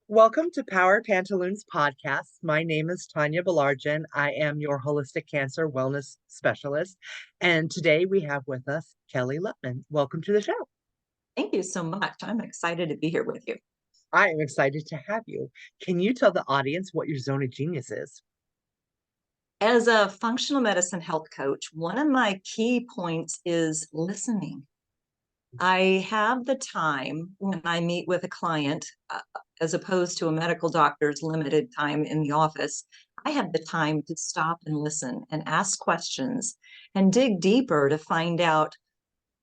Welcome to Power Pantaloons podcast. My name is Tonya Belarjan. I am your holistic cancer wellness specialist. And today we have with us Kelly Lutman. Welcome to the show. Thank you so much. I'm excited to be here with you. I am excited to have you. Can you tell the audience what your zone of genius is? As a functional medicine health coach, one of my key points is listening. I have the time when I meet with a client, as opposed to a medical doctor's limited time in the office. I have the time to stop and listen and ask questions and dig deeper to find out,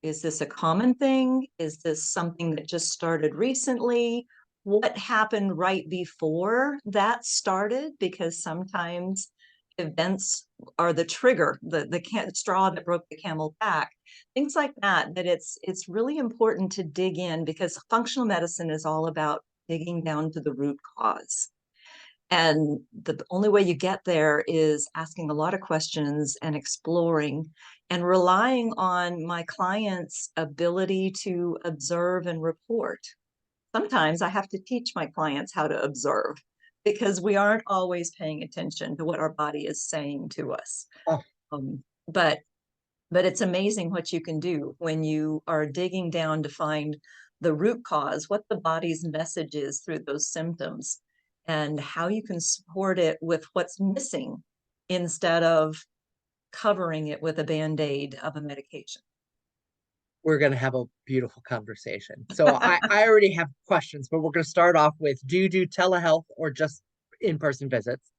is this a common thing? Is this something that just started recently? What happened right before that started? Because sometimes events are the trigger, the straw that broke the camel's back. Things like that, that it's really important to dig in, because functional medicine is all about digging down to the root cause. And the only way you get there is asking a lot of questions and exploring and relying on my clients' ability to observe and report. Sometimes I have to teach my clients how to observe, because we aren't always paying attention to what our body is saying to us. Oh, Um, but but it's amazing what you can do when you are digging down to find the root cause, what the body's message is through those symptoms, and how you can support it with what's missing instead of covering it with a band-aid of a medication. we're going to have a beautiful conversation. So I already have questions, but we're going to start off with, do you do telehealth or just in-person visits?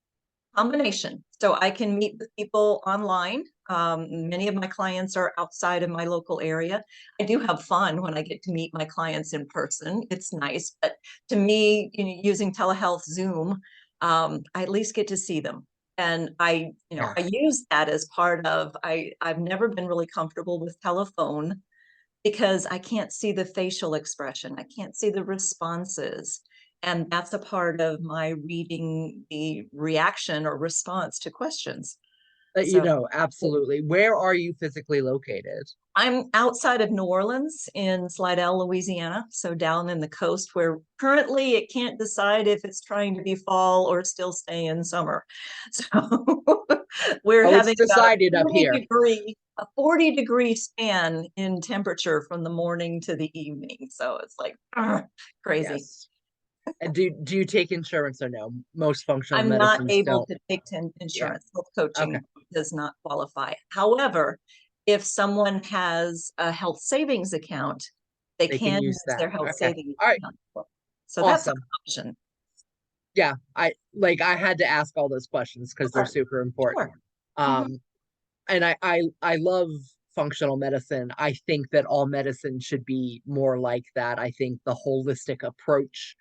Combination. So I can meet with people online. Many of my clients are outside of my local area. I do have fun when I get to meet my clients in person. It's nice, but to me, using telehealth Zoom, I at least get to see them. And Yeah. I use that as part of, I've never been really comfortable with telephone, because I can't see the facial expression. I can't see the responses. And that's a part of my reading the reaction or response to questions. So Absolutely. Where are you physically located? I'm outside of New Orleans in Slidell, Louisiana. So down in the coast, where currently it can't decide if it's trying to be fall or still stay in summer. So we're Oh, it's having about decided up here. a 40-degree span in temperature from the morning to the evening. So it's like crazy. Yes. And do you take insurance or no? Most functional I'm not medicines able don't. to take Yeah. insurance. Health Okay. coaching does not qualify. However, if someone has a health savings account, they They can can use use that. their health Okay. savings All right. account. So that's an Awesome. option. Yeah. I had to ask all those questions because they're Sure, super important. sure. Mhm. Um, and I love functional medicine. I think that all medicine should be more like that. I think the holistic approach,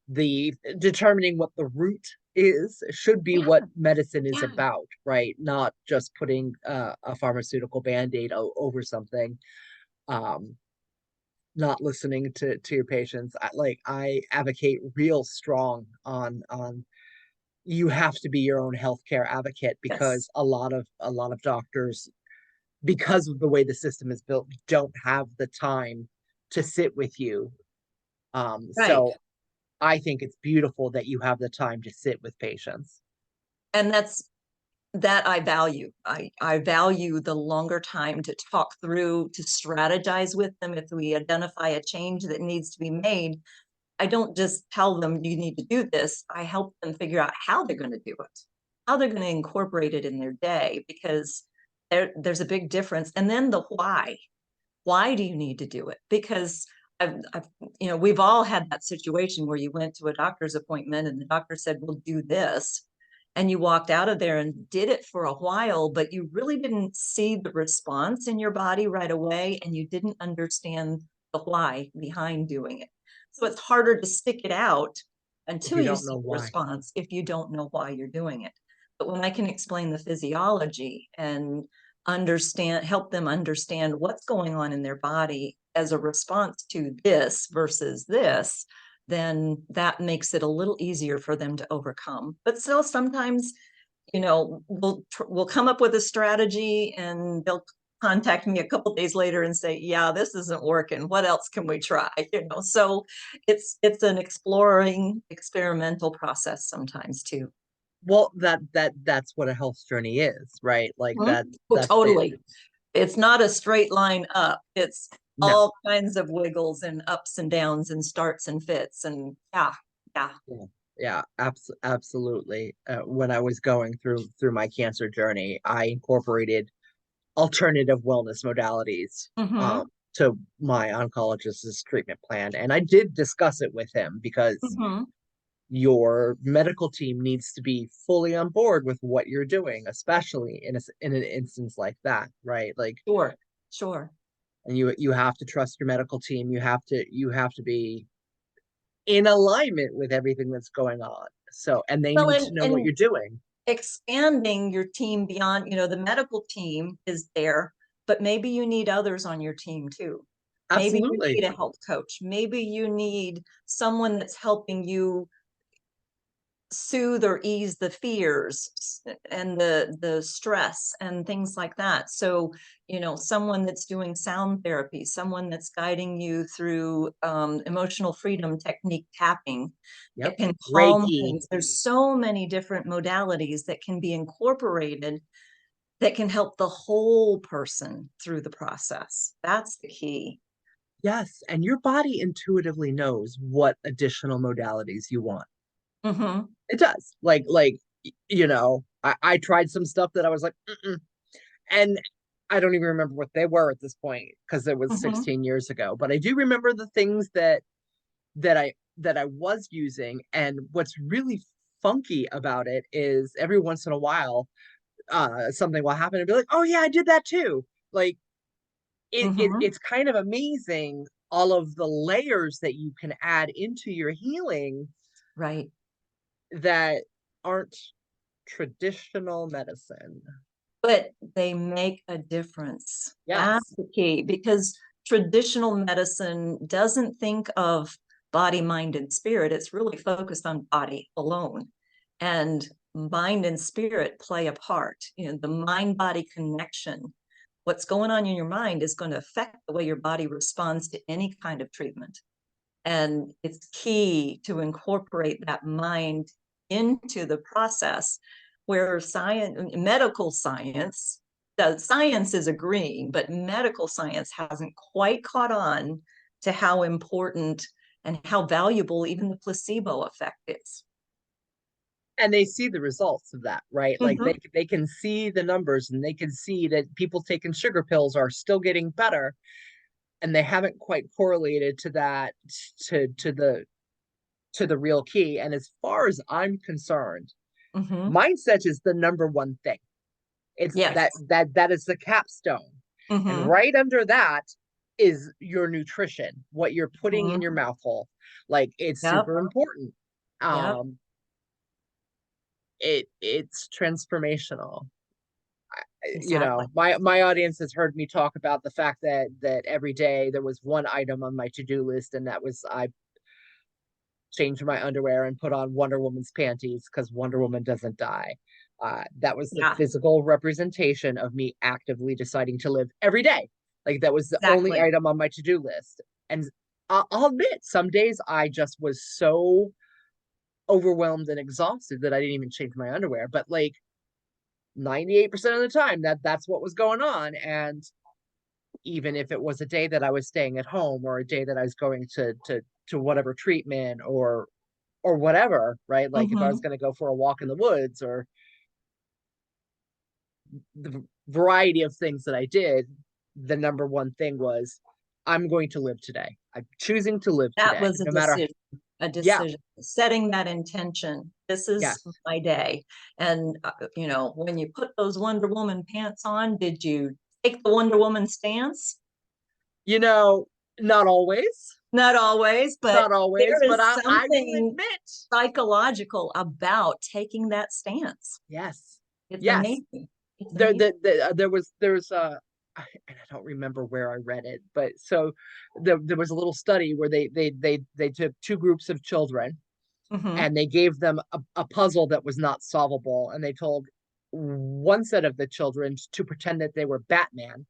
the determining what the root is, should be Yeah, what medicine is yeah. about, right? Not just putting a pharmaceutical band-aid over something. Um, not listening to your patients. I advocate real strong on you have to be your own healthcare advocate, because Yes. a lot of doctors, because of the way the system is built, don't have the time to sit with you. Right. So I think it's beautiful that you have the time to sit with patients. And that I value. I value the longer time to talk through, to strategize with them. If we identify a change that needs to be made, I don't just tell them you need to do this. I help them figure out how they're going to do it, how they're going to incorporate it in their day, because there's a big difference. And then the why. Why do you need to do it? Because we've all had that situation where you went to a doctor's appointment and the doctor said, "We'll do this." And you walked out of there and did it for a while, but you really didn't see the response in your body right away. And you didn't understand the why behind doing it. So it's harder to stick it out If until you you don't see know the why. response, if you don't know why you're doing it. But when I can explain the physiology and help them understand what's going on in their body as a response to this versus this, then that makes it a little easier for them to overcome. But still, sometimes, we'll come up with a strategy and they'll contact me a couple days later and say, yeah, this isn't working. What else can we try? So it's an exploring experimental process sometimes too. Well, that's what a health journey is, right? Like Mhm. that Oh, that's the totally. It's not a straight line up. It's no. all kinds of wiggles and ups and downs and starts and fits. And yeah, yeah. Yeah, yeah, absolutely. When I was going through my cancer journey, I incorporated alternative wellness modalities Mm-hmm. to my oncologist's treatment plan, and I did discuss it with him because Mm-hmm. your medical team needs to be fully on board with what you're doing, especially in an instance like that, right? Like, Sure. Sure. and you have to trust your medical team. You have to be in alignment with everything that's going on. So, and they Well, need to know what and you're doing. expanding your team beyond, the medical team is there, but maybe you need others on your team too. Maybe you Absolutely. need a health coach. Maybe you need someone that's helping you soothe or ease the fears and the stress and things like that. So someone that's doing sound therapy, someone that's guiding you through emotional freedom technique tapping, Yep. it can calm Reiki. things. There's so many different modalities that can be incorporated that can help the whole person through the process. That's the key. Yes. And your body intuitively knows what additional modalities you want. Mm-hmm. It does. I tried some stuff that I was like, mm-mm. And I don't even remember what they were at this point because it was Mm-hmm. 16 years ago. But I do remember the things that I was using. And what's really funky about it is every once in a while, something will happen and be like, oh yeah, I did that too. Like Mm-hmm. it's kind of amazing all of the layers that you can add into your healing Right. that aren't traditional medicine. But they make a difference. That's Yes. the key, because traditional medicine doesn't think of body, mind, and spirit. It's really focused on body alone. And mind and spirit play a part. The mind body connection. What's going on in your mind is going to affect the way your body responds to any kind of treatment. And it's key to incorporate that mind into the process, where medical science, the science is agreeing, but medical science hasn't quite caught on to how important and how valuable even the placebo effect is. And they see the results of that, right? Like Mm-hmm. they can see the numbers and they can see that people taking sugar pills are still getting better, and they haven't quite correlated to that to the to the real key. And as far as I'm concerned, Mm-hmm. mindset is the number one thing. It's Yes. that is the capstone. And Mm-hmm. right under that is your nutrition, what you're putting in your Mm-hmm. mouth hole. Like it's Yep. super important. Yep. Um it's transformational. Exactly. My audience has heard me talk about the fact that every day there was one item on my to-do list, and that was I changed my underwear and put on Wonder Woman's panties because Wonder Woman doesn't die. That was the Yeah. physical representation of me actively deciding to live every day. Like that was the only Exactly. item on my to-do list. And I'll admit, some days I just was so overwhelmed and exhausted that I didn't even change my underwear. But like 98% of the time, that's what was going on. And even if it was a day that I was staying at home or a day that I was going to whatever treatment or whatever, right? Like if I was Mm-hmm. going to go for a walk in the woods or the variety of things that I did, the number one thing was I'm going to live today. I'm choosing to live That today, was no matter. a Yeah, decision, setting that intention. This is yes. my day. And, when you put those Wonder Woman pants on, did you take the Wonder Woman stance? You know, not always, Not always, but not always, there but is I will something admit, psychological about taking that stance. yes, It's yes. amazing. It's amazing. There's and I don't remember where I read it, but so there was a little study where they took two groups of children Mm-hmm. and they gave them a puzzle that was not solvable, and they told one set of the children to pretend that they were Batman,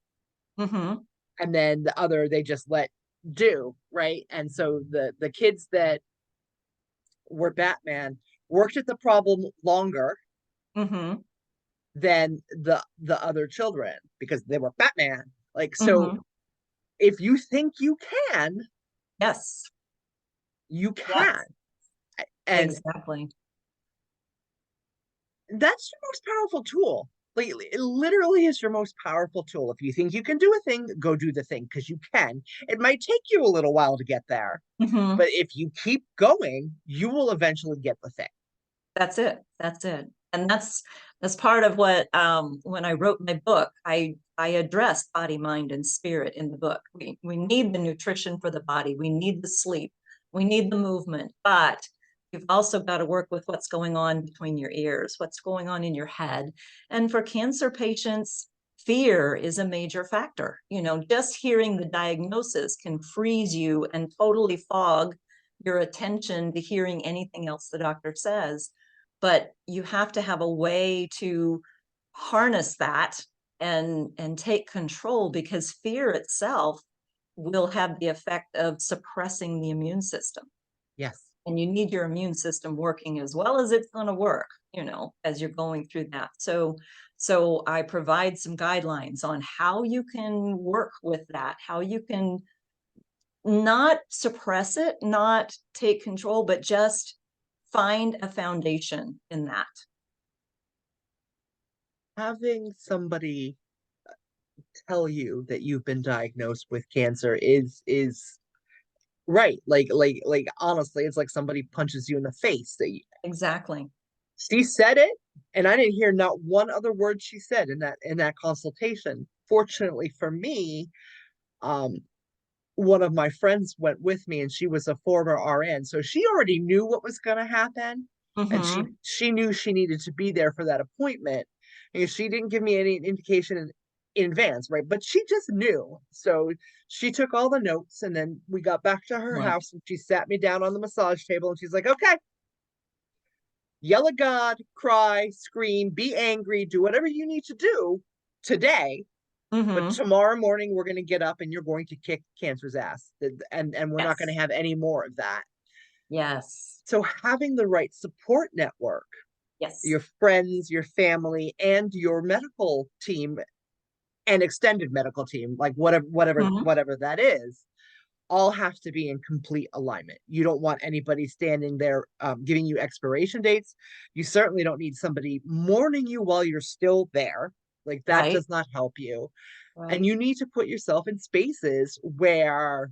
Mm-hmm. and then the other they just let do, right? And so the kids that were Batman worked at the problem longer Mm-hmm. than the other children because they were Batman. Like, so Mm-hmm. if you think you can, Yes. you can. Yes. And Exactly. that's your most powerful tool. Like, it literally is your most powerful tool. If you think you can do a thing, go do the thing because you can. It might take you a little while to get there, Mm-hmm. but if you keep going, you will eventually get the thing. That's it. That's it. And that's part of what when I wrote my book, I addressed body, mind, and spirit in the book. We need the nutrition for the body, we need the sleep, we need the movement, but you've also got to work with what's going on between your ears, what's going on in your head. And for cancer patients, fear is a major factor. You know, just hearing the diagnosis can freeze you and totally fog your attention to hearing anything else the doctor says, but you have to have a way to harness that and take control, because fear itself will have the effect of suppressing the immune system, Yes. and you need your immune system working as well as it's going to work, you know, as you're going through that. So I provide some guidelines on how you can work with that, how you can not suppress it, not take control, but just find a foundation in that. Having somebody tell you that you've been diagnosed with cancer is right. Like honestly, it's like somebody punches you in the face. Exactly. She said it, and I didn't hear not one other word she said in that consultation. Fortunately for me, um, one of my friends went with me, and she was a former RN, so she already knew what was going to happen, and Mm-hmm. she knew she needed to be there for that appointment. And she didn't give me any indication in advance, right? But she just knew. So she took all the notes, and then we got back to her Right. house, and she sat me down on the massage table, and she's like, "Okay, yell at God, cry, scream, be angry, do whatever you need to do today. But Mm-hmm. tomorrow morning, we're going to get up and you're going to kick cancer's ass. And we're not going to Yes. have any more of that." Yes. So having the right support network, Yes. your friends, your family, and your medical team and extended medical team, like Mm-hmm. whatever that is, all have to be in complete alignment. You don't want anybody standing there giving you expiration dates. You certainly don't need somebody mourning you while you're still there. Like, that Right. does not help you. And Right. you need to put yourself in spaces where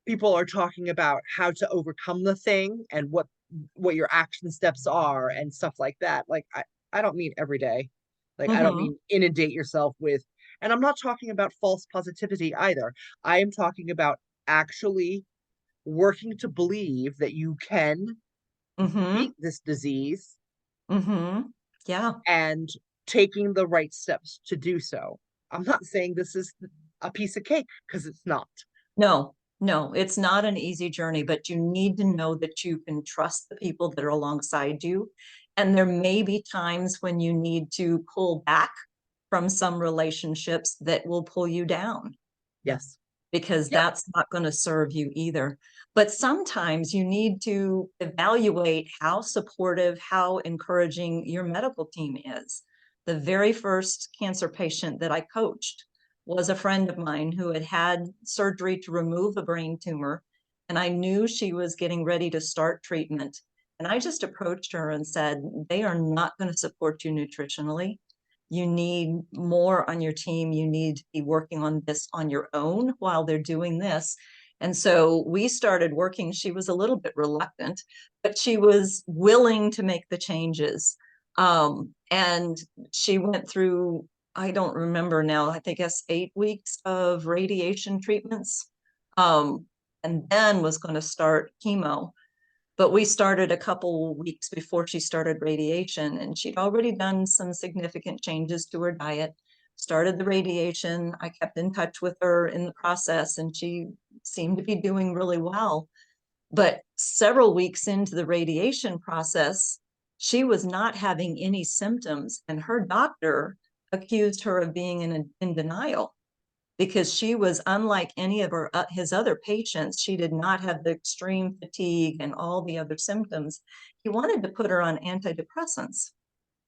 people are talking about how to overcome the thing and what your action steps are and stuff like that. Like, I don't mean every day. Like, I don't Mm-hmm. mean inundate yourself with, and I'm not talking about false positivity either. I am talking about actually working to believe that you can Mm-hmm. beat this disease Mm-hmm. Yeah. and taking the right steps to do so. I'm not saying this is a piece of cake because it's not. No, no, it's not an easy journey, but you need to know that you can trust the people that are alongside you. And there may be times when you need to pull back from some relationships that will pull you down, Yes. because Yep. that's not going to serve you either. But sometimes you need to evaluate how supportive, how encouraging your medical team is. The very first cancer patient that I coached was a friend of mine who had had surgery to remove a brain tumor. And I knew she was getting ready to start treatment. And I just approached her and said, they are not going to support you nutritionally. You need more on your team. You need to be working on this on your own while they're doing this. And so we started working. She was a little bit reluctant, but she was willing to make the changes. And she went through, I don't remember now, I think it's 8 weeks of radiation treatments. And then was going to start chemo. But we started a couple weeks before she started radiation, and she'd already done some significant changes to her diet, started the radiation. I kept in touch with her in the process, and she seemed to be doing really well. But several weeks into the radiation process, she was not having any symptoms, and her doctor accused her of being in denial. because she was unlike any of his other patients. She did not have the extreme fatigue and all the other symptoms. He wanted to put her on antidepressants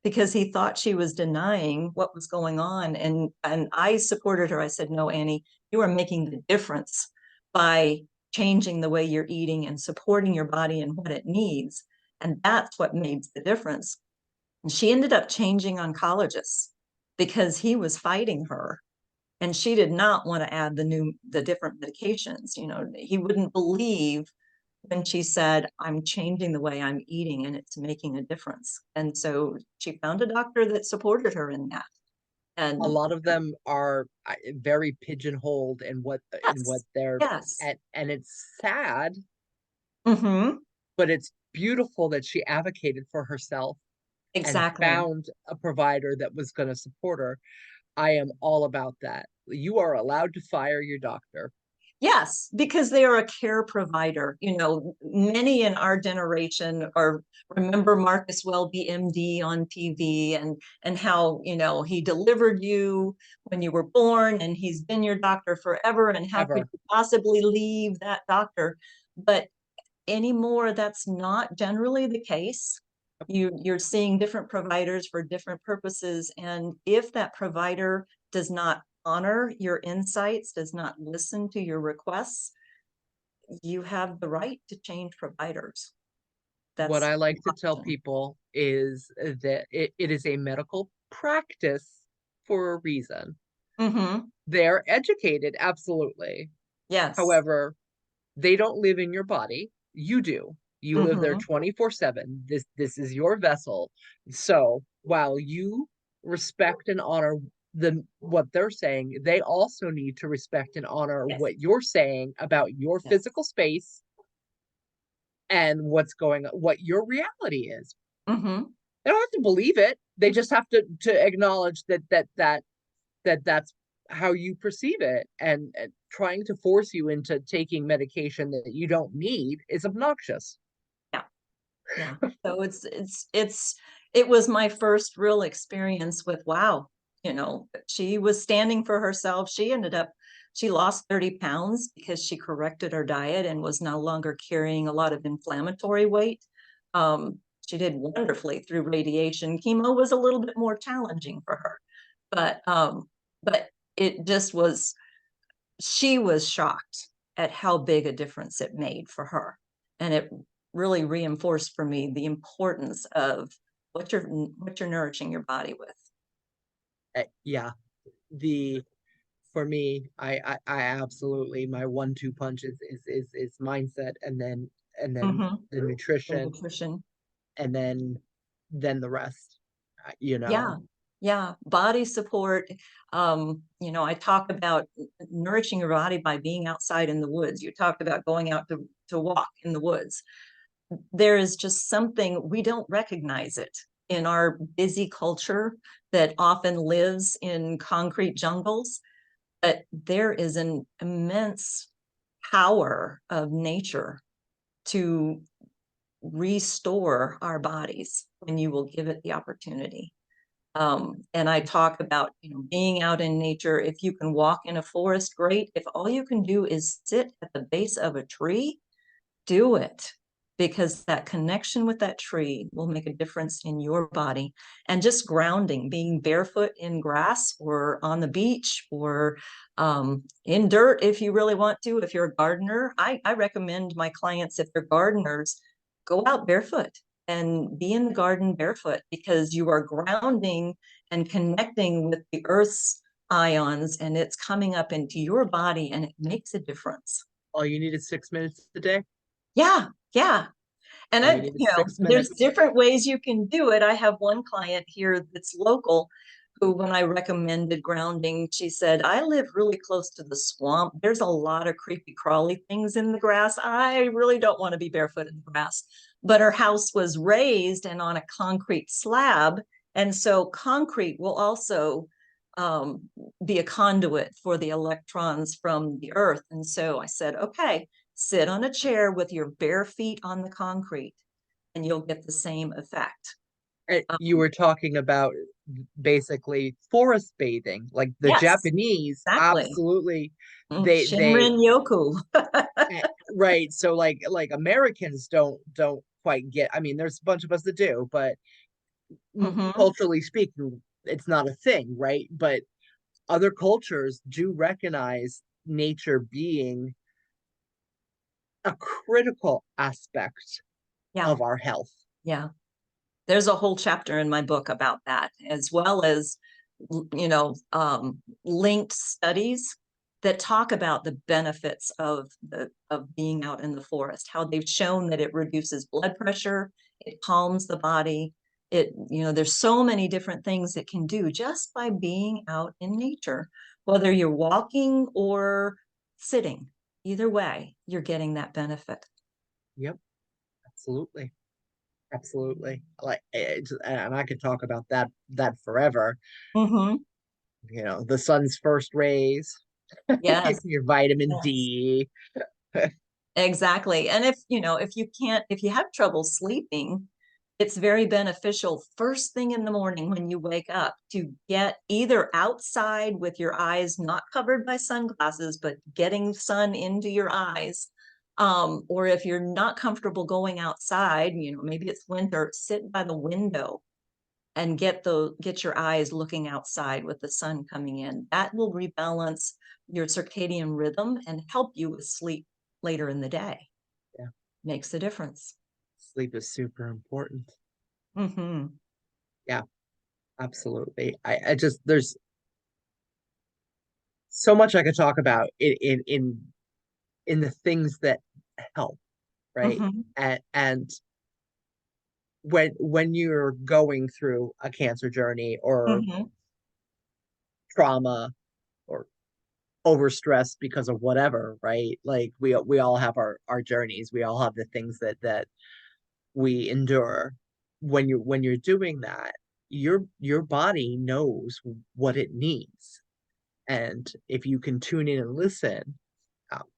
because he thought she was denying what was going on. And I supported her. I said, no, Annie, you are making the difference by changing the way you're eating and supporting your body and what it needs. And that's what made the difference. And she ended up changing oncologists because he was fighting her. And she did not want to add the different medications. You know, he wouldn't believe when she said, I'm changing the way I'm eating and it's making a difference. And so she found a doctor that supported her in that. A And lot of them are very pigeonholed in what yes, they're, yes. and it's sad, Mm-hmm. but it's beautiful that she advocated for herself and Exactly. found a provider that was going to support her. I am all about that. You are allowed to fire your doctor. Yes, because they are a care provider. You know, many in our generation are remember Marcus Welby, MD, on TV, and how, you know, he delivered you when you were born and he's been your doctor forever. And how could Ever. you possibly leave that doctor? But anymore, that's not generally the case. You're seeing different providers for different purposes. And if that provider does not honor your insights, does not listen to your requests, you have the right to change providers. What That's I an like to tell option. people is that it is a medical practice for a reason. Mm-hmm. They're educated, absolutely. Yes. However, they don't live in your body. You do. You live there Mm-hmm. 24/7. This is your vessel. So while you respect and honor what they're saying, they also need to respect and honor Yes. what you're saying about your Yes. physical space and what's going on, what your reality is. Mm-hmm. They don't have to believe it. They just have to acknowledge that's how you perceive it, and trying to force you into taking medication that you don't need is obnoxious. Yeah. Yeah. So it was my first real experience with, wow, you know, she was standing for herself. She lost 30 pounds because she corrected her diet and was no longer carrying a lot of inflammatory weight. Um, she did wonderfully through radiation. Chemo was a little bit more challenging for her, but it just was, she was shocked at how big a difference it made for her. And it really reinforced for me the importance of what you're nourishing your body with. Yeah, the for me, I absolutely, my 1-2 punch is mindset, and then Mm-hmm. the The nutrition, nutrition. and then the rest. You Yeah. know, Yeah. Body support. You know, I talk about nourishing your body by being outside in the woods. You talked about going out to walk in the woods. There is just something, we don't recognize it in our busy culture that often lives in concrete jungles, but there is an immense power of nature to restore our bodies when you will give it the opportunity. And I talk about, you know, being out in nature. If you can walk in a forest, great. If all you can do is sit at the base of a tree, do it, because that connection with that tree will make a difference in your body. And just grounding, being barefoot in grass or on the beach or in dirt if you really want to. If you're a gardener, I recommend my clients, if they're gardeners, go out barefoot and be in the garden barefoot, because you are grounding and connecting with the earth's ions, and it's coming up into your body and it makes a difference. all you need is 6 minutes a day. Yeah, yeah. And All you need you is know, six there's minutes. different ways you can do it. I have one client here that's local who, when I recommended grounding, she said, I live really close to the swamp. There's a lot of creepy crawly things in the grass. I really don't want to be barefoot in the grass. But her house was raised and on a concrete slab. And so concrete will also um, be a conduit for the electrons from the earth. And so I said, okay, sit on a chair with your bare feet on the concrete and you'll get the same effect. You were talking about basically forest bathing. Like the Yes, Japanese, exactly. absolutely, Mm, they Shinrin Yoku. right. So like Americans don't quite get. I mean, there's a bunch of us that do, but Hmm. culturally speaking, it's not a thing, right? But other cultures do recognize nature being a critical aspect Yeah, of our health. yeah. There's a whole chapter in my book about that, as well as, linked studies that talk about the benefits of being out in the forest, how they've shown that it reduces blood pressure, it calms the body. There's so many different things it can do just by being out in nature, whether you're walking or sitting. Either way, you're getting that benefit. Yep, absolutely. Absolutely. And I could talk about that forever. Hmm. The sun's first rays, Yes, your vitamin yes. D. Exactly. And if you have trouble sleeping, it's very beneficial first thing in the morning when you wake up to get either outside with your eyes not covered by sunglasses, but getting sun into your eyes. Or if you're not comfortable going outside, maybe it's winter, sit by the window and get your eyes looking outside with the sun coming in. That will rebalance your circadian rhythm and help you with sleep later in the day. Yeah, Makes a difference. sleep is super important. Hmm. Yeah, absolutely. I just there's so much I could talk about in the things that help, right? Hmm. And when you're going through a cancer journey or Hmm. trauma or overstressed because of whatever, right? Like we all have our journeys. We all have the things that we endure. When you're doing that, your body knows what it needs. And if you can tune in and listen,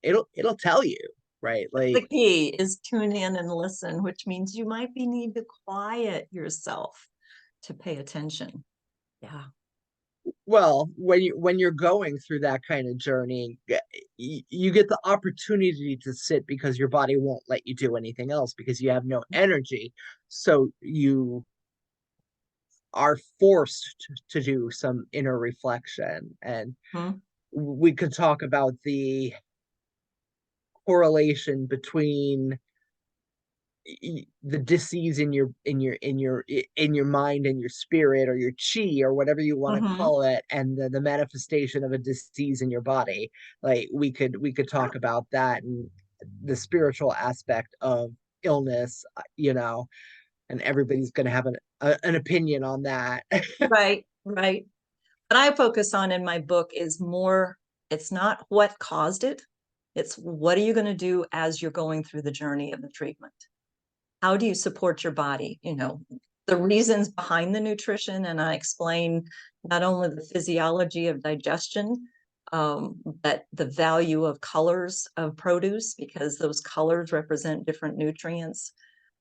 it'll tell you, right? The Like, key is tune in and listen, which means you might be need to quiet yourself to pay attention. Yeah. well, when you're going through that kind of journey, you get the opportunity to sit because your body won't let you do anything else because you have no energy. So you are forced to do some inner reflection. And Hmm. we could talk about the correlation between the disease in your mind and your spirit or your chi or whatever you want to Hmm. call it, and the manifestation of a disease in your body. Like we could talk about that and the spiritual aspect of illness, and everybody's going to have an opinion on that. Right, right. What I focus on in my book is more, it's not what caused it, it's what are you going to do as you're going through the journey of the treatment? How do you support your body? The reasons behind the nutrition, and I explain not only the physiology of digestion, but the value of colors of produce because those colors represent different nutrients.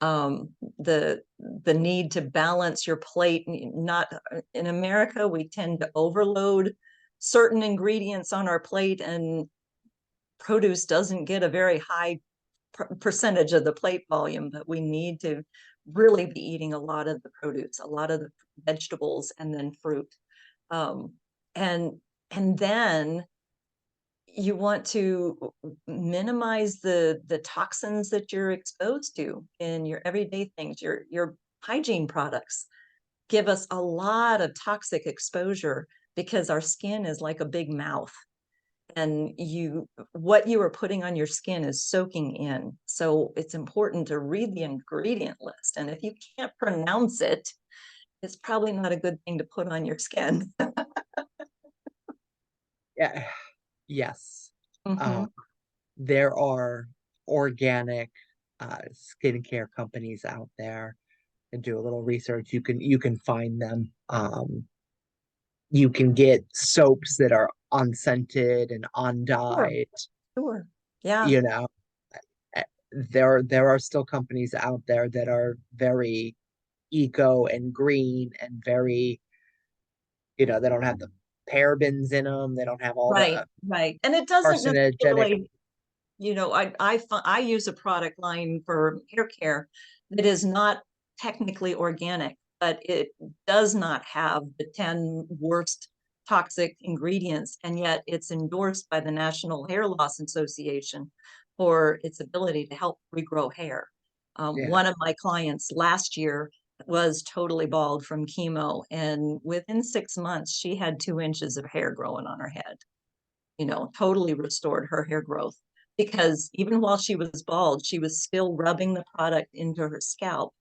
The need to balance your plate. Not in America, we tend to overload certain ingredients on our plate, and produce doesn't get a very high percentage of the plate volume, but we need to really be eating a lot of the produce, a lot of the vegetables, and then fruit. Um, and and then you want to minimize the toxins that you're exposed to in your everyday things. Your hygiene products give us a lot of toxic exposure because our skin is like a big mouth, and what you are putting on your skin is soaking in. So it's important to read the ingredient list, and if you can't pronounce it, it's probably not a good thing to put on your skin. Yeah, yes. Hmm. uh, there are organic skincare companies out there, and do a little research. You can find them. You can get soaps that are unscented and Sure, undyed. sure. Yeah. You know, Eh, there are still companies out there that are very eco and green and very They don't have the parabens in them. They don't have all Right, the right. And it doesn't carcinogenic. necessarily, I use a product line for hair care that is not technically organic, but it does not have the 10 worst toxic ingredients, and yet it's endorsed by the National Hair Loss Association for its ability to help regrow hair. Yeah, One of my clients last year was totally bald from chemo, and within 6 months, she had 2 inches of hair growing on her head. Totally restored her hair growth because even while she was bald, she was still rubbing the product into her scalp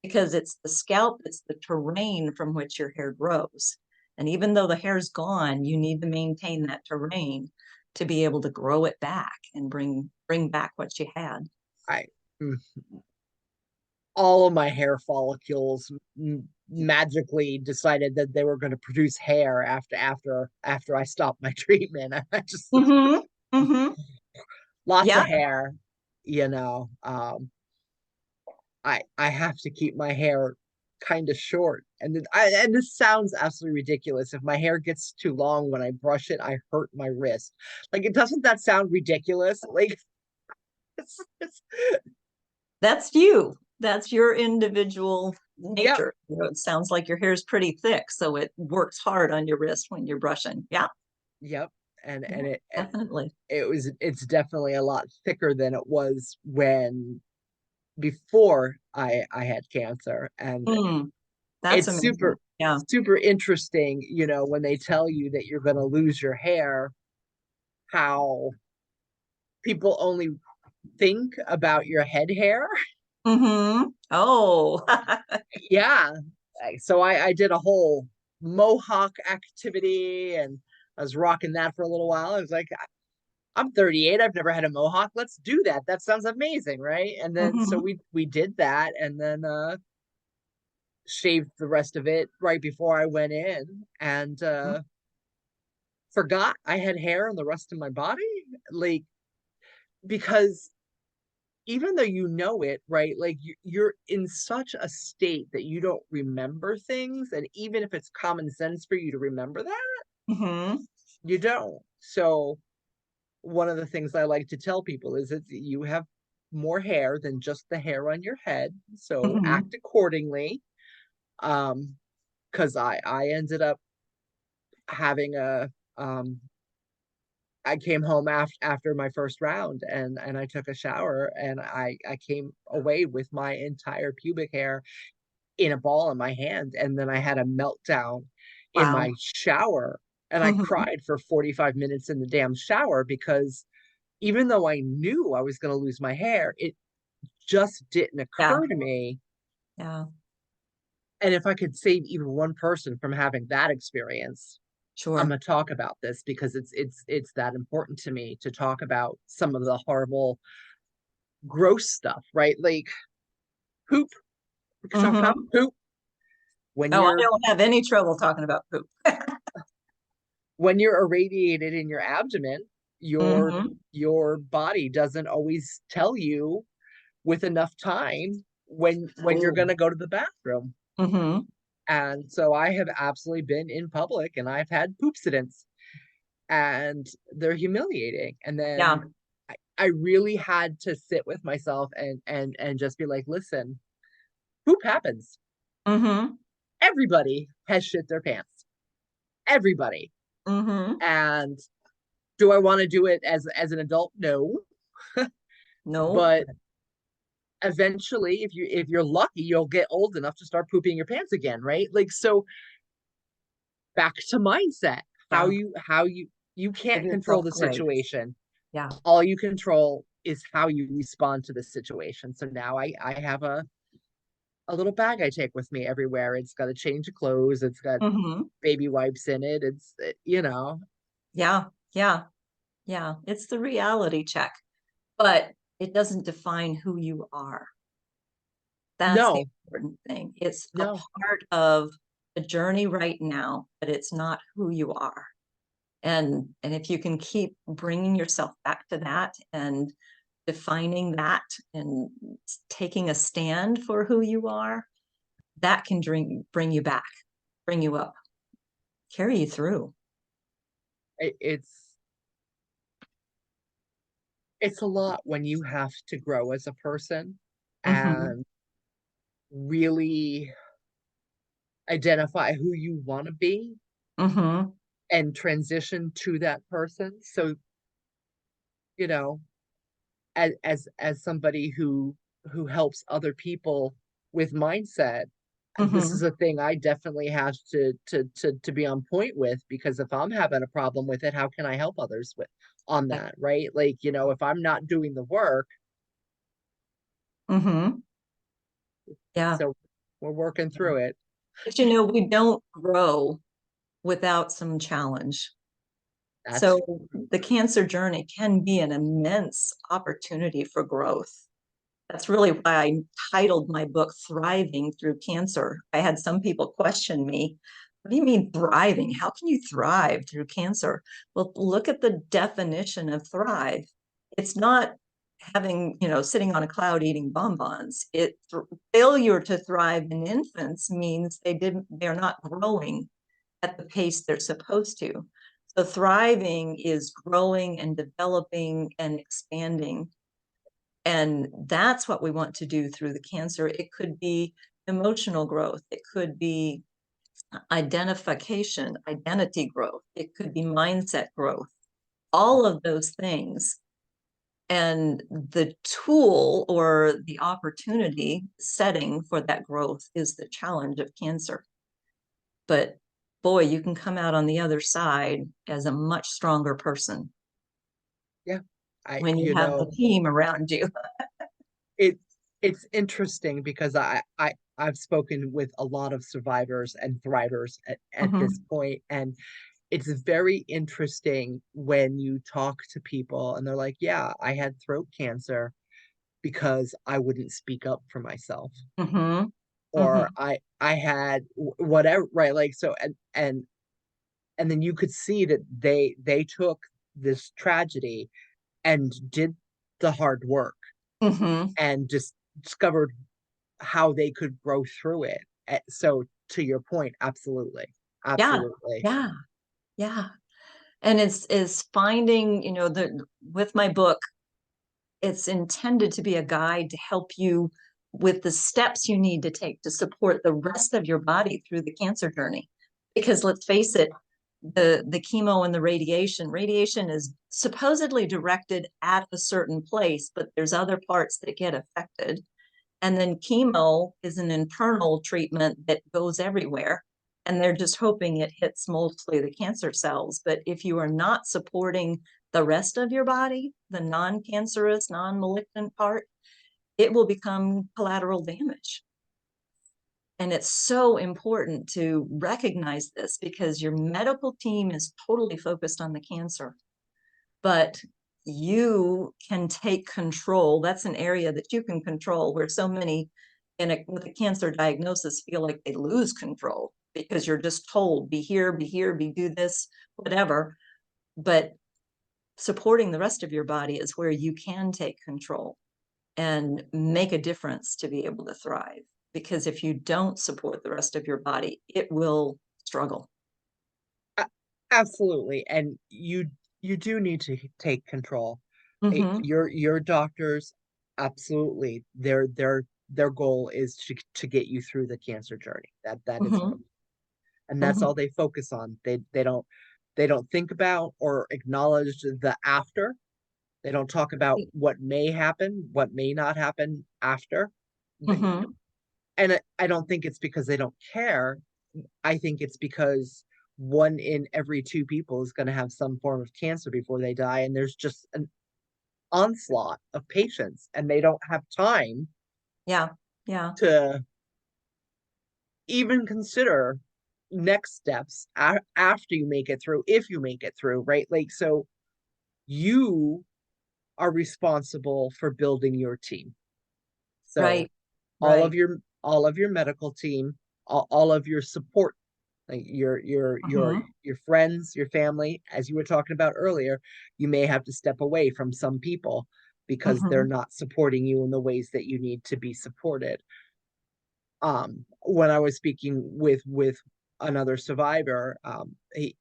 because it's the scalp, it's the terrain from which your hair grows. And even though the hair's gone, you need to maintain that terrain to be able to grow it back and bring back what you had. I mm, all of my hair follicles magically decided that they were going to produce hair after I stopped my treatment. I just Mm-hmm. Mm-hmm. lots of Yeah, hair, you know. I have to keep my hair kind of short, and this sounds absolutely ridiculous. If my hair gets too long when I brush it, I hurt my wrist. Like, it doesn't that sound ridiculous? Like, it's that's you. That's your individual yep, nature. It sounds like your hair is pretty thick, so it works hard on your wrist when you're brushing. Yeah. yep, Yeah, and definitely. it's definitely a lot thicker than it was when before I had cancer, and Mm, that's it's amazing. Yeah. super interesting, when they tell you that you're going to lose your hair, how people only think about your head hair. Mm-hmm. Oh, Yeah. So I did a whole mohawk activity, and I was rocking that for a little while. I was like, I'm 38. I've never had a mohawk. Let's do that. That sounds amazing, right? And then so hmm we did that, and then shaved the rest of it right before I went in, and forgot I had hair on the rest of my body. Like, because even though it, right? Like, you're in such a state that you don't remember things. And even if it's common sense for you to remember that, hmm you don't. So, one of the things I like to tell people is that you have more hair than just the hair on your head. So, hmm act accordingly. Um, because I ended up having I came home after my first round, and I took a shower, and I came away with my entire pubic hair in a ball in my hand, and then I had a meltdown in Wow. my shower, and I hmm cried for 45 minutes in the damn shower because even though I knew I was going to lose my hair, it just didn't Yeah. occur to me. Yeah. And if I could save even one person from having that experience, I'm Sure. going to talk about this because it's that important to me to talk about some of the horrible, gross stuff, right? Like poop. We could talk about hmm poop when Oh, I you're don't have any trouble talking about poop. when you're irradiated in your abdomen. your hmm your body doesn't always tell you with enough time when you're Oh. going to go to the bathroom. hmm And so I have absolutely been in public and I've had poopsidents, and they're humiliating. And Yeah. then I really had to sit with myself and just be like, listen, poop happens. hmm Everybody has shit their pants. Everybody. hmm And do I want to do it as an adult? No. No. But eventually, if you're lucky, you'll get old enough to start pooping your pants again, right? Like, so back to mindset. How Yeah. you Give can't control yourself the grace. situation. Yeah. All you control is how you respond to the situation. So now I have a little bag I take with me everywhere. It's got a change of clothes. It's got hmm baby wipes in it. It's. Yeah. Yeah. Yeah. It's the reality check, but it doesn't define who you are. That's the No, important thing. It's a no. part of the journey right now, but it's not who you are. And if you can keep bringing yourself back to that and defining that and taking a stand for who you are, that can bring you back, bring you up. carry you through. It, it's a lot when you have to grow as a person Mm-hmm. and really identify who you want to be Mm-hmm. and transition to that person. So, you know, as somebody who helps other people with mindset, this is Mm-hmm. a thing I definitely have to be on point with, because if I'm having a problem with it, how can I help others with on that, right? Like, if I'm not doing the work, Mm-hmm. Yeah. so we're working through it. But we don't grow without some challenge. That's So the cancer journey can be an immense opportunity for growth. That's really why I titled my book Thriving Through Cancer. I had some people question me, what do you mean thriving? How can you thrive through cancer? Well, look at the definition of thrive. It's not having, sitting on a cloud eating bonbons. Failure to thrive in infants means they're not growing at the pace they're supposed to. So thriving is growing and developing and expanding. And that's what we want to do through the cancer. It could be emotional growth. It could be identity growth. It could be mindset growth, all of those things. And the tool or the opportunity setting for that growth is the challenge of cancer. But boy, you can come out on the other side as a much stronger person Yeah. I when you you have the know team around you. it it's interesting because I've spoken with a lot of survivors and thrivers at this Mhm. point, and it's very interesting when you talk to people and they're like, yeah, I had throat cancer because I wouldn't speak up for myself, Mhm. or Mhm. I had whatever, right? Like, so, and then you could see that they took this tragedy and did the hard work Mhm. and just discovered how they could grow through it. So to your point, absolutely. Yeah. Absolutely. Yeah. Yeah. And it's is finding, the with my book, it's intended to be a guide to help you with the steps you need to take to support the rest of your body through the cancer journey. Because let's face it, the chemo and the radiation is supposedly directed at a certain place, but there's other parts that get affected. And then chemo is an internal treatment that goes everywhere. And they're just hoping it hits mostly the cancer cells. But if you are not supporting the rest of your body, the non-cancerous, non-malignant part, it will become collateral damage. And it's so important to recognize this because your medical team is totally focused on the cancer, but you can take control. That's an area that you can control, where so many with a cancer diagnosis feel like they lose control because you're just told, be here, be here, do this, whatever. But supporting the rest of your body is where you can take control and make a difference to be able to thrive. Because if you don't support the rest of your body, it will struggle. Absolutely. And you do need to take control. Mm-hmm. Your doctors, absolutely. Their goal is to get you through the cancer journey. That is, Mm-hmm. and that's Mm-hmm. all they focus on. They don't think about or acknowledge the after. They don't talk about what may happen, what may not happen after. Mm-hmm. And I don't think it's because they don't care. I think it's because one in every two people is going to have some form of cancer before they die, and there's just an onslaught of patients, and they don't have time Yeah. Yeah. to even consider next steps after you make it through, if you make it through, right? Like, so you are responsible for building your team. So Right. Right. all of your medical team, all of your support, like Mm-hmm. your friends, your family, as you were talking about earlier, you may have to step away from some people because they're Mm-hmm. not supporting you in the ways that you need to be supported. When I was speaking with another survivor,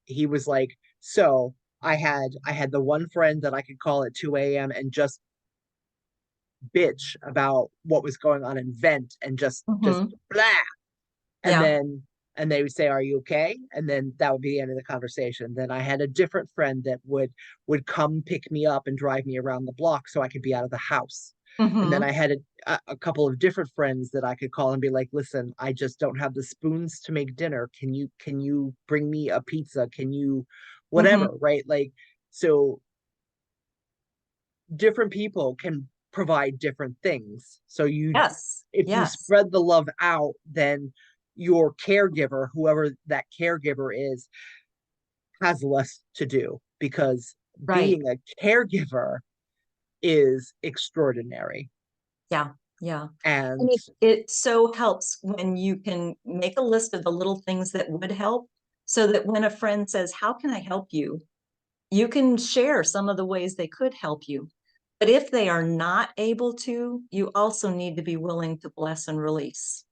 he was like, so I had the one friend that I could call at 2 a.m. and just bitch about what was going on and vent and just Hmm. blah. And Yeah. then and they would say, "Are you okay?" And then that would be the end of the conversation. Then I had a different friend that would come pick me up and drive me around the block so I could be out of the house. And then Hmm. I had a couple of different friends that I could call and be like, "Listen, I just don't have the spoons to make dinner. Can you bring me a pizza? Can you Hmm. whatever?" Right? Like, so different people can provide different things. So you Yes. if you Yes. spread the love out, then your caregiver, whoever that caregiver is, has less to do, because Right. being a caregiver is extraordinary. Yeah. Yeah. And And it so helps when you can make a list of the little things that would help, so that when a friend says, "How can I help you?" you can share some of the ways they could help you. But if they are not able to, you also need to be willing to bless and release,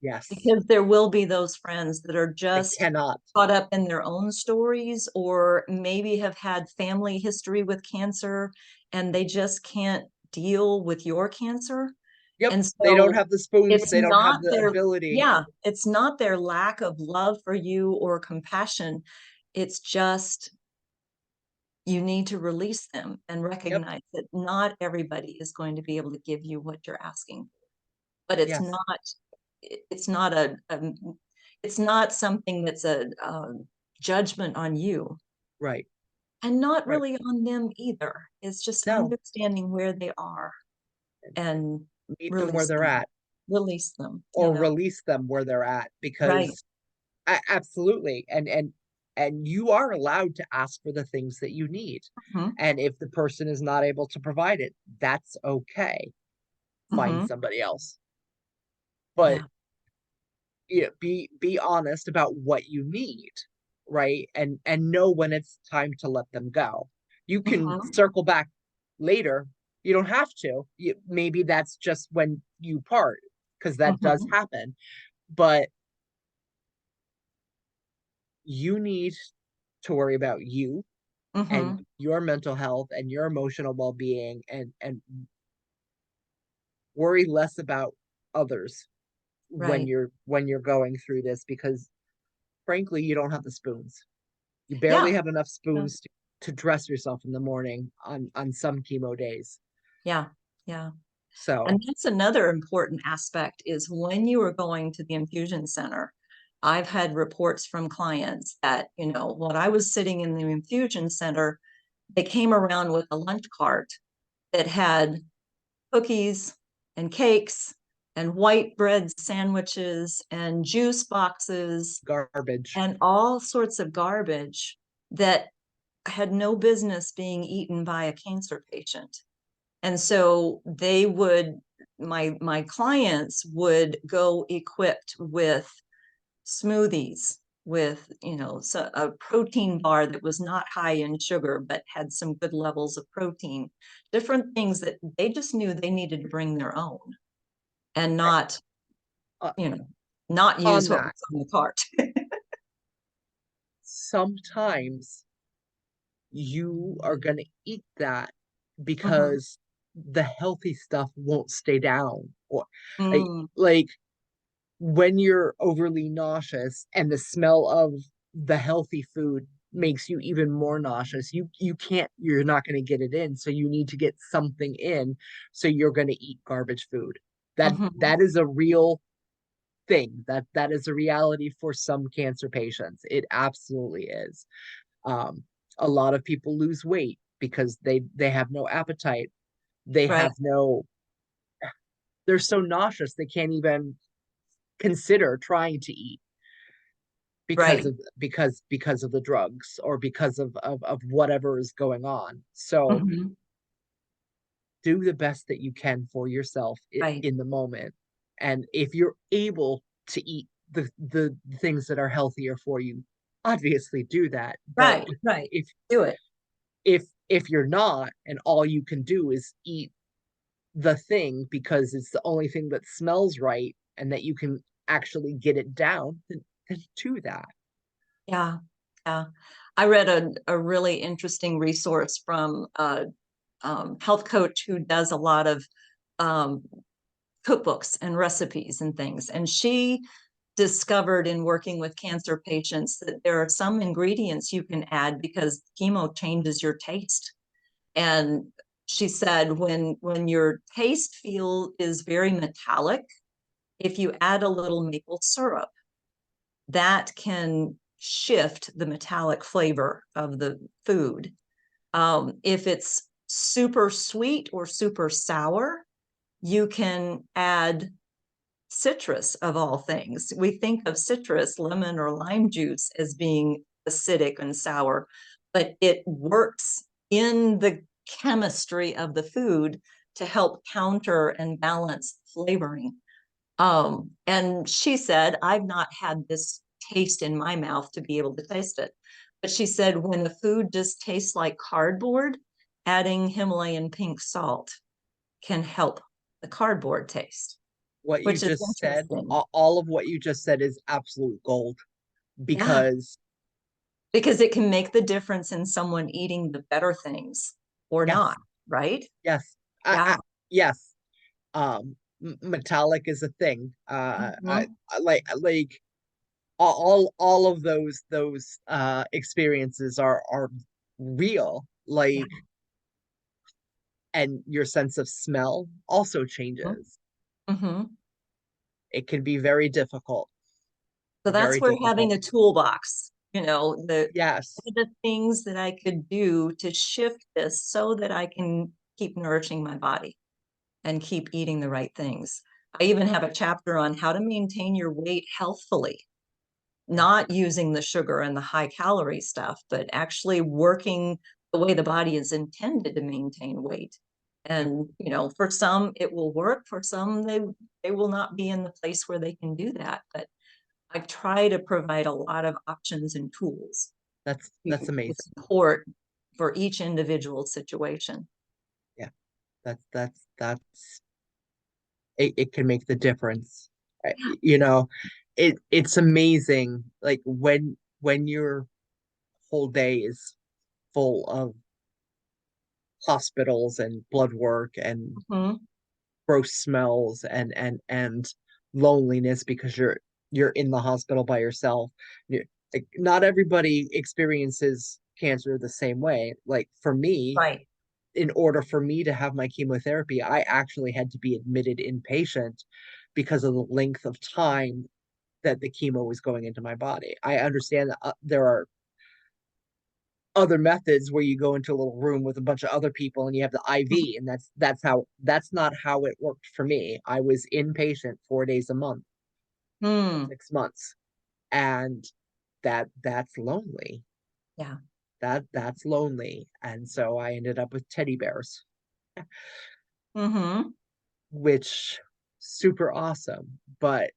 yes, because there will be those friends that are I just cannot. caught up in their own stories, or maybe have had family history with cancer and they just can't deal with your cancer. Yep, And they don't so have the spoons, it's they don't have not the their, ability. yeah, it's not their lack of love for you or compassion. It's just you need to release them and Yep, recognize that not everybody is going to be able to give you what you're asking. But it's yes, not, it's not it's not something that's a judgment on you, right, and not right. really on them either. It's just No, understanding where they are and meet them where release they're them, at, release them, or release them where they're at, right. because absolutely. And you are allowed to ask for the things that you need. Hmm. And if the person is not able to provide it, that's okay. Find Hmm. somebody else. But Yeah. yeah, be honest about what you need, right? And know when it's time to let them go. You can Hmm. circle back later. You don't have to. Maybe that's just when you part, because that does Hmm. happen. But you need to worry about you and Hmm. your mental health and your emotional well-being, and worry less about others Right. when you're going through this, because frankly you don't have the spoons. You barely Yeah. have enough Yeah. spoons to dress yourself in the morning on some chemo days. Yeah. Yeah. So And that's another important aspect, is when you are going to the infusion center. I've had reports from clients that, when I was sitting in the infusion center, they came around with a lunch cart that had cookies and cakes and white bread sandwiches and juice boxes garbage. and all sorts of garbage that had no business being eaten by a cancer patient. And so my clients would go equipped with smoothies, with, so a protein bar that was not high in sugar but had some good levels of protein, different things that they just knew they needed to bring their own, and not, uh, you know, not use on what that, was on the cart. sometimes you are going to eat that Hmm. because the healthy stuff won't stay down, or like, Mm. like when you're overly nauseous and the smell of the healthy food makes you even more nauseous, you're not going to get it in, so you need to get something in, so you're going to eat garbage food. Hmm. That is a real thing. That is a reality for some cancer patients. It absolutely is. um a lot of people lose weight because they have no appetite. They Right. have no They're so nauseous they can't even consider trying to eat, Right. because of the drugs, or because of whatever is going on. So Hmm. do the best that you can for yourself Right. in the moment. And if you're able to eat the things that are healthier for you, obviously do that. But Right. Right. if Do it. if you're not, and all you can do is eat the thing because it's the only thing that smells right and that you can actually get it down, then then do that. Yeah. Yeah. I read a really interesting resource from a health coach who does a lot of um, cookbooks and recipes and things. And she discovered in working with cancer patients that there are some ingredients you can add because chemo changes your taste. And she said when your taste feel is very metallic, if you add a little maple syrup, that can shift the metallic flavor of the food. If it's super sweet or super sour, you can add citrus of all things. We think of citrus, lemon or lime juice as being acidic and sour, but it works in the chemistry of the food to help counter and balance flavoring. And she said, I've not had this taste in my mouth to be able to taste it. But she said, when the food just tastes like cardboard, adding Himalayan pink salt can help the cardboard taste, What you which is just said, interesting. all of what you just said is absolute gold, Yeah, because because it can make the difference in someone eating the better things or yes, not, right? yes, Yeah. yes. Metallic is a thing. Mhm. Like all of those experiences are real. Yeah. Like, and your sense of smell also changes. Mhm. It can be very difficult, So that's very where having difficult. a toolbox, Yes, what are the things that I could do to shift this so that I can keep nourishing my body and keep eating the right things. I even have a chapter on how to maintain your weight healthfully, not using the sugar and the high calorie stuff, but actually working the way the body is intended to maintain weight. yep, And for some it will work, for some they will not be in the place where they can do that. But I try to provide a lot of options and tools that's to amazing. support for each individual situation. Yeah, that's it can make the difference. You know, it's amazing. Like when your whole day is full of hospitals and blood work and Mhm. gross smells and loneliness because you're in the hospital by yourself. Like, not everybody experiences cancer the same way. Like for me, Right. in order for me to have my chemotherapy, I actually had to be admitted inpatient because of the length of time that the chemo was going into my body. I understand that there are other methods where you go into a little room with a bunch of other people and you have the IV, and that's not how it worked for me. I was inpatient 4 days a month for Hmm. 6 months, and that's lonely. Yeah. That's lonely, and so I ended up with teddy bears, Hmm. which super awesome. But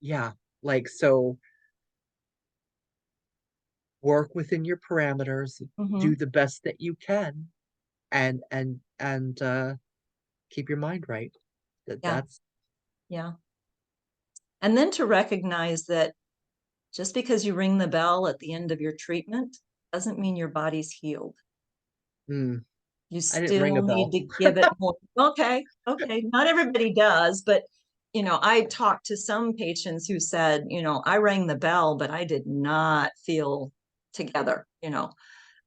yeah, like so work within your parameters, do Hmm. the best that you can, and keep your mind right. That Yeah. that's Yeah. And then to recognize that just because you ring the bell at the end of your treatment doesn't mean your body's healed. mm, You I didn't ring still a need bell. to give it more. Okay, okay. Not everybody does, but I talked to some patients who said, I rang the bell, but I did not feel together,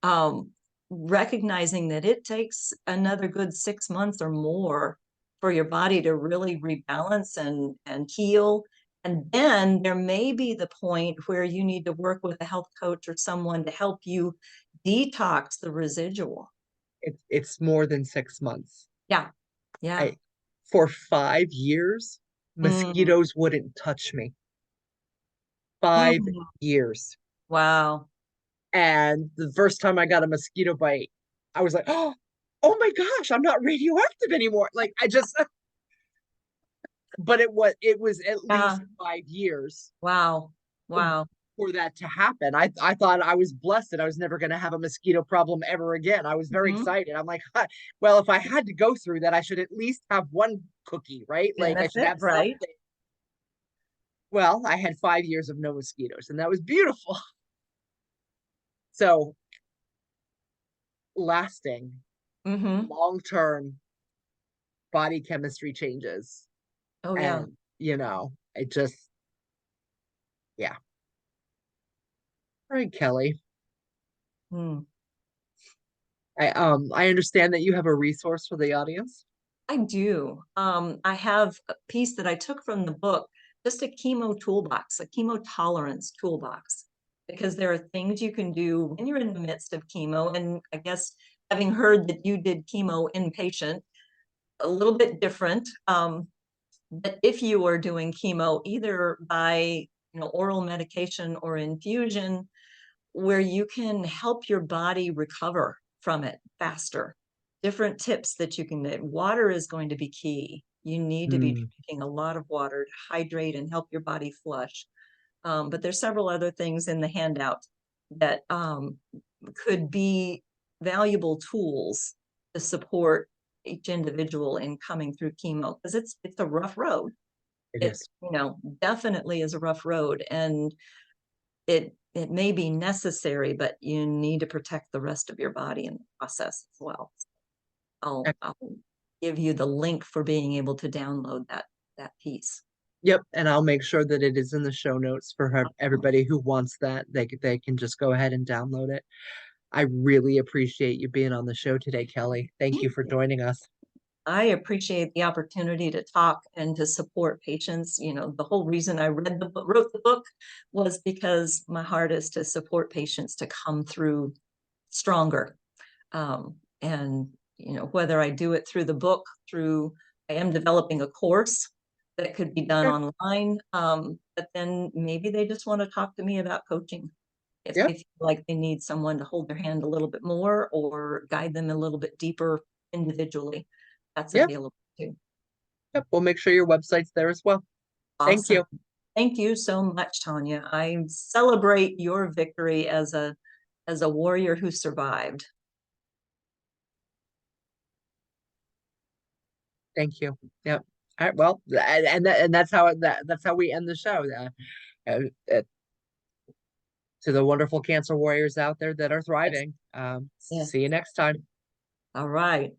um, recognizing that it takes another good 6 months or more for your body to really rebalance and heal. And then there may be the point where you need to work with a health coach or someone to help you detox the residual. It's more than 6 months. Yeah, yeah. I For 5 years, Mm, mosquitoes wouldn't touch me. 5 years. wow. And the first time I got a mosquito bite, I was like, oh my gosh, I'm not radioactive anymore. Like I just but it was at Yeah. least 5 years Wow. Wow. for that to happen. I thought I was blessed. I was never going to have a mosquito problem ever again. I was very Mhm. excited. I'm like, huh, well, if I had to go through that, I should at least have one cookie, right? Like I should Benefit, have right? something. well, I had 5 years of no mosquitoes, and that was beautiful. So lasting, Mm-hmm. long-term body chemistry changes. Oh yeah. And, you know, it just, yeah. All right, Kelly. Mm. I understand that you have a resource for the audience. I do. I have a piece that I took from the book, just a chemo toolbox, a chemo tolerance toolbox, because there are things you can do when you're in the midst of chemo. And I guess having heard that you did chemo inpatient, a little bit different. But if you are doing chemo, either by oral medication or infusion, where you can help your body recover from it faster. Different tips that you can get. Water is going to be key. You need to be Mm, drinking a lot of water to hydrate and help your body flush. But there's several other things in the handout that could be valuable tools to support each individual in coming through chemo, because it's a rough road. it It is. definitely is a rough road, and it may be necessary, but you need to protect the rest of your body in the process as well. I'll give you the link for being able to download that piece. Yep, and I'll make sure that it is in the show notes for everybody who wants that. They can just go ahead and download it. I really appreciate you being on the show today, Kelly. Thank you for joining us. I appreciate the opportunity to talk and to support patients. The whole reason I wrote the book was because my heart is to support patients to come through stronger. And whether I do it through the book, I am developing a course that could be done Okay. online. But then maybe they just want to talk to me about coaching. If Yeah, they feel like they need someone to hold their hand a little bit more or guide them a little bit deeper individually, that's yeah, available too. yep. We'll make sure your website's there as well. Thank Awesome. you. Thank you so much, Tonya. I celebrate your victory as a warrior who survived. Thank you. Yep. All right. Well, and that's that's how we end the show. Uh, uh, to the wonderful cancer warriors out there that are Yes. thriving. Yes. See you next time. All right.